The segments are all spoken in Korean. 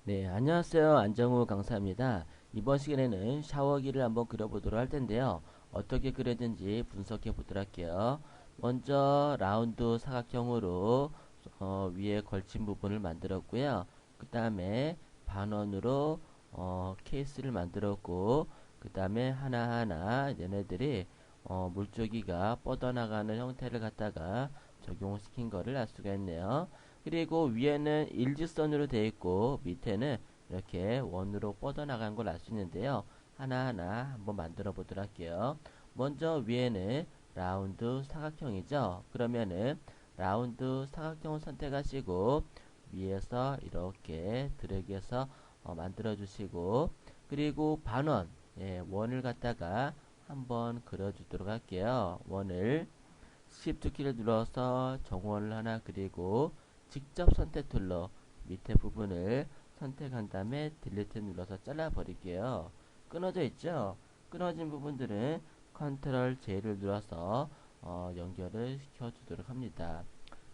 네, 안녕하세요. 안정우 강사입니다. 이번 시간에는 샤워기를 한번 그려보도록 할 텐데요. 어떻게 그려야되는지 분석해 보도록 할게요. 먼저 라운드 사각형으로 위에 걸친 부분을 만들었고요. 그 다음에 반원으로 케이스를 만들었고, 그 다음에 하나하나 얘네들이 물줄기가 뻗어나가는 형태를 갖다가 적용시킨 거를 알 수가 있네요. 그리고 위에는 일직선으로 되어 있고 밑에는 이렇게 원으로 뻗어나간 걸 알 수 있는데요. 하나하나 한번 만들어 보도록 할게요. 먼저 위에는 라운드 사각형이죠. 그러면은 라운드 사각형을 선택하시고 위에서 이렇게 드래그해서 만들어 주시고, 그리고 반원, 원을 갖다가 한번 그려 주도록 할게요. 원을 Shift 키를 눌러서 정원을 하나 그리고 직접 선택 툴로 밑에 부분을 선택한 다음에 딜리트 눌러서 잘라 버릴게요. 끊어져 있죠? 끊어진 부분들은 컨트롤 J를 눌러서 연결을 시켜 주도록 합니다.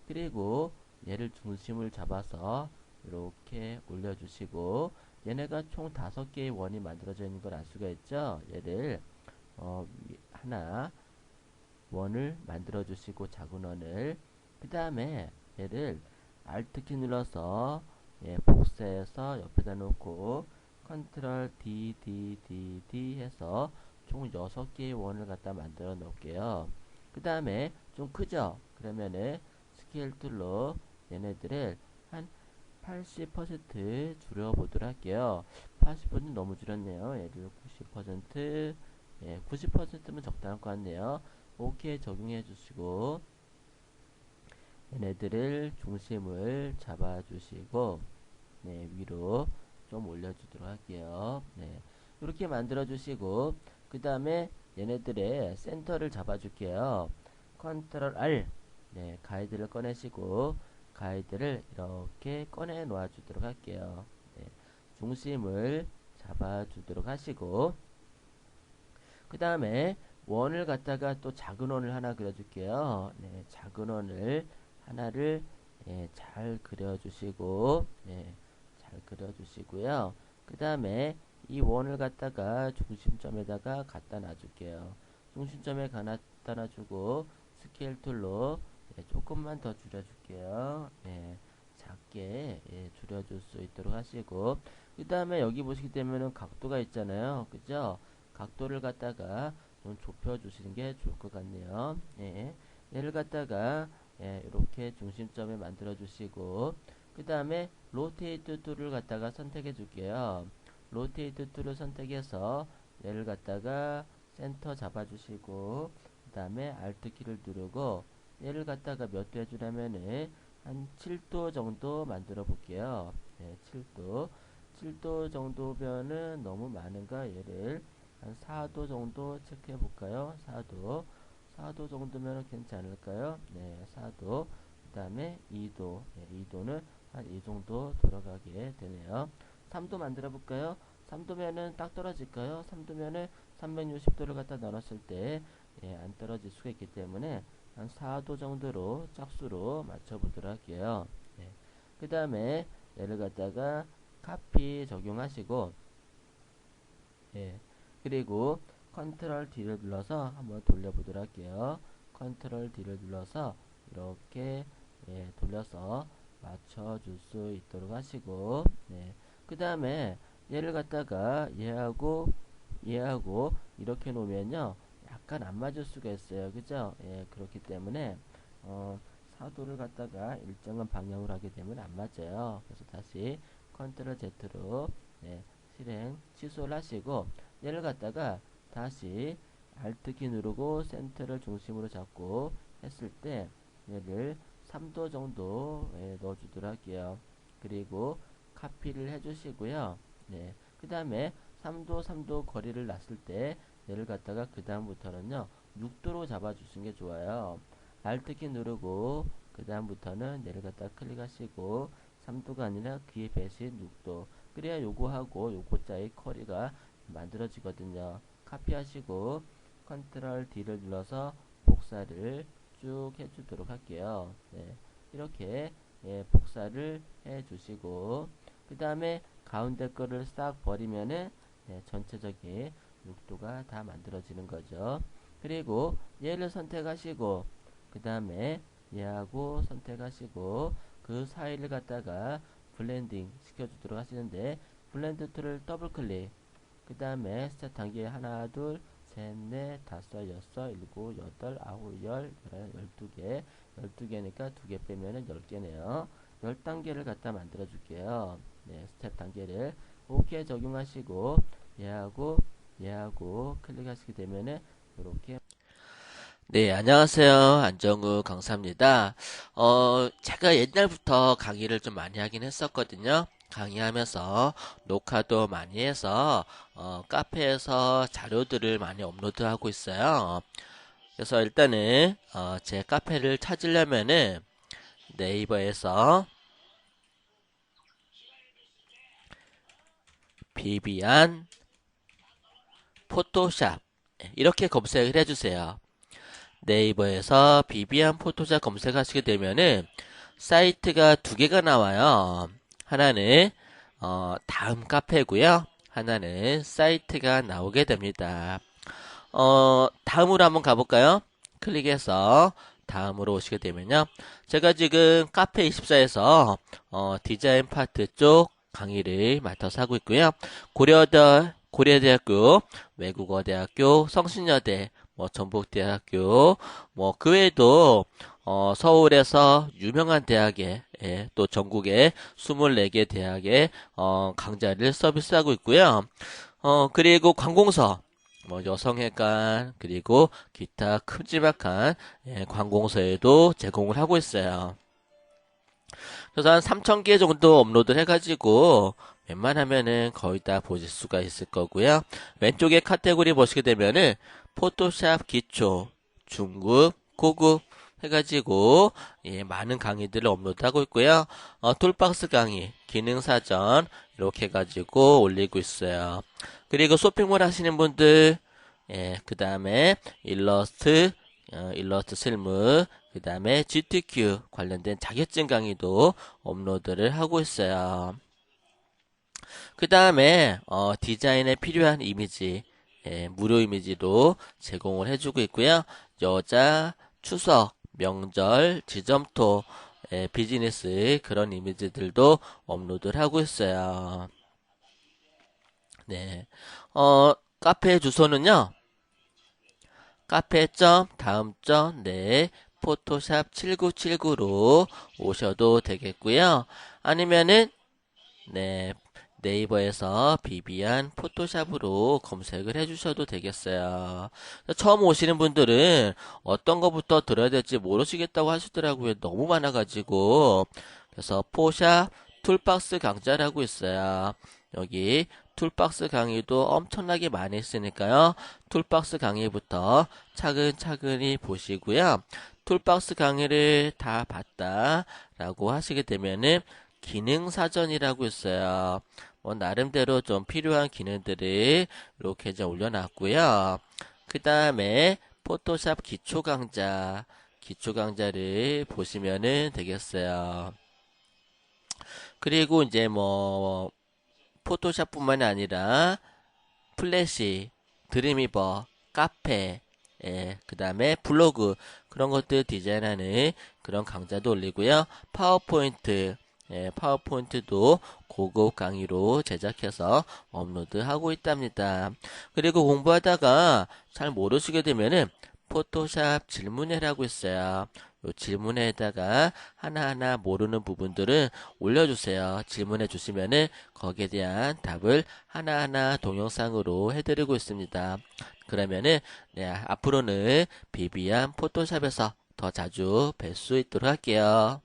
그리고 얘를 중심을 잡아서 이렇게 올려주시고, 얘네가 총 5개의 원이 만들어져 있는 걸 알 수가 있죠? 얘를 하나 원을 만들어 주시고, 작은 원을, 그 다음에 얘를 Alt키 눌러서 복사해서 옆에다 놓고 컨트롤 D 해서 총 6개의 원을 갖다 만들어 놓을게요. 그 다음에 좀 크죠? 그러면은 스케일 툴로 얘네들을 한 80% 줄여보도록 할게요. 80% 너무 줄였네요. 얘를 90%, 90%면 적당할 것 같네요. 오케이 적용해 주시고, 얘네들을 중심을 잡아 주시고, 위로 좀 올려주도록 할게요. 이렇게 만들어 주시고, 그 다음에 얘네들의 센터를 잡아 줄게요. 컨트롤 R, 가이드를 꺼내시고 가이드를 이렇게 꺼내 놓아 주도록 할게요. 네, 중심을 잡아 주도록 하시고, 그 다음에 원을 갖다가 또 작은 원을 하나 그려줄게요. 작은 원을 하나를 잘 그려주시고, 잘 그려주시고요. 그 다음에 이 원을 갖다가 중심점에다가 갖다 놔줄게요. 중심점에 갖다 놔주고 스케일 툴로 조금만 더 줄여줄게요. 작게 줄여줄 수 있도록 하시고, 그 다음에 여기 보시게 되면은 각도가 있잖아요. 그죠? 각도를 갖다가 좀 좁혀 주시는 게 좋을 것 같네요. 얘를 갖다가 이렇게 중심점에 만들어 주시고, 그 다음에 로테이트 툴을 갖다가 선택해 줄게요. 로테이트 툴을 선택해서 얘를 갖다가 센터 잡아 주시고, 그 다음에 Alt 키를 누르고 얘를 갖다가 몇 도 해주냐면은 한 7도 정도 만들어 볼게요. 7도. 7도 정도면은 너무 많은가? 얘를 한 4도 정도 체크해 볼까요? 4도. 4도 정도면 괜찮을까요? 4도. 그 다음에 2도. 2도는 한 이 정도 돌아가게 되네요. 3도 만들어 볼까요? 3도면은 딱 떨어질까요? 3도면은 360도를 갖다 넣었을 때 안 떨어질 수가 있기 때문에 한 4도 정도로 짝수로 맞춰 보도록 할게요. 그 다음에 얘를 갖다가 카피 적용하시고, 예. 그리고 컨트롤 D를 눌러서 한번 돌려보도록 할게요. 컨트롤 D를 눌러서 이렇게 돌려서 맞춰줄 수 있도록 하시고, 그 다음에 얘를 갖다가 얘하고 이렇게 놓으면요, 약간 안 맞을 수가 있어요. 그죠? 그렇기 때문에 사도를 갖다가 일정한 방향으로 하게 되면 안 맞아요. 그래서 다시 컨트롤 Z로 실행 취소를 하시고, 얘를 갖다가 다시 Alt키 누르고 센터를 중심으로 잡고 했을 때 얘를 3도 정도 넣어 주도록 할게요. 그리고 카피를 해 주시고요. 그 다음에 3도 거리를 놨을 때 얘를 갖다가 그 다음부터는요 6도로 잡아 주시는 게 좋아요. Alt키 누르고 그 다음부터는 얘를 갖다 클릭하시고 3도가 아니라 그의 배신 6도, 그래야 요거하고 요거 자의 커리가 만들어지거든요. 카피하시고 컨트롤 D를 눌러서 복사를 쭉 해주도록 할게요. 이렇게 복사를 해주시고, 그 다음에 가운데 거를 싹 버리면은 네, 전체적인 육도가 다 만들어지는 거죠. 그리고 얘를 선택하시고 그 다음에 얘하고 선택하시고 그 사이를 갖다가 블렌딩 시켜주도록 하시는데 블렌드 툴을 더블 클릭 그 다음에 스텝 단계 하나 둘 셋, 넷, 다섯, 여섯, 일곱, 여덟, 아홉, 열, 12개 12개니까 2개 빼면은 10개네요. 10단계를 갖다 만들어 줄게요. 네, 스텝 단계를 오케이 적용하시고 얘하고 클릭하시게 되면은 이렇게 네, 안녕하세요. 안정우 강사입니다. 제가 옛날부터 강의를 좀 많이 하긴 했었거든요. 강의하면서 녹화도 많이 해서 카페에서 자료들을 많이 업로드하고 있어요. 그래서 일단은 제 카페를 찾으려면은 네이버에서 비비안 포토샵 이렇게 검색을 해주세요. 네이버에서 비비안 포토샵 검색하시게 되면은 사이트가 두 개가 나와요. 하나는 다음 카페고요. 하나는 사이트가 나오게 됩니다. 다음으로 한번 가볼까요? 클릭해서 다음으로 오시게 되면요. 제가 지금 카페24에서 디자인 파트 쪽 강의를 맡아서 하고 있고요. 고려대학교, 외국어대학교, 성신여대, 전북대학교, 그 외에도 서울에서 유명한 대학에 또 전국에 24개 대학에 강좌를 서비스하고 있고요. 그리고 관공서 여성회관 그리고 기타 큼지막한 관공서에도 제공을 하고 있어요. 그래서 한 3,000개 정도 업로드를 해가지고 웬만하면은 거의 다 보실 수가 있을 거고요. 왼쪽에 카테고리 보시게 되면은 포토샵 기초, 중급, 고급 해가지고 많은 강의들을 업로드하고 있고요. 툴박스 강의, 기능사전 이렇게 해가지고 올리고 있어요. 그리고 쇼핑몰 하시는 분들 그 다음에 일러스트 실무 그 다음에 GTQ 관련된 자격증 강의도 업로드를 하고 있어요. 그 다음에 디자인에 필요한 이미지 무료 이미지도 제공을 해주고 있고요. 여자, 추석, 명절, 지점토, 비즈니스 그런 이미지들도 업로드를 하고 있어요. 네, 카페 주소는요. 카페.다음.네 포토샵 7979로 오셔도 되겠고요. 아니면은 네 네이버에서 비비안 포토샵으로 검색을 해주셔도 되겠어요. 처음 오시는 분들은 어떤 것부터 들어야 될지 모르시겠다고 하시더라고요. 너무 많아가지고. 그래서 포샵 툴박스 강좌라고 있어요. 여기 툴박스 강의도 엄청나게 많이 있으니까요. 툴박스 강의부터 차근차근히 보시고요. 툴박스 강의를 다 봤다라고 하시게 되면은 기능사전이라고 있어요. 나름대로 좀 필요한 기능들을 이렇게 좀 올려놨고요. 그 다음에 포토샵 기초 강좌를 보시면은 되겠어요. 그리고 이제 포토샵뿐만이 아니라 플래시, 드림위버, 카페, 그 다음에 블로그 그런 것들 디자인하는 그런 강좌도 올리고요. 파워포인트도 고급 강의로 제작해서 업로드하고 있답니다. 그리고 공부하다가 잘 모르시게 되면은 포토샵 질문회라고 있어요. 요 질문에다가 하나하나 모르는 부분들은 올려주세요. 질문해 주시면은 거기에 대한 답을 하나하나 동영상으로 해드리고 있습니다. 그러면은 앞으로는 비비안 포토샵에서 더 자주 뵐 수 있도록 할게요.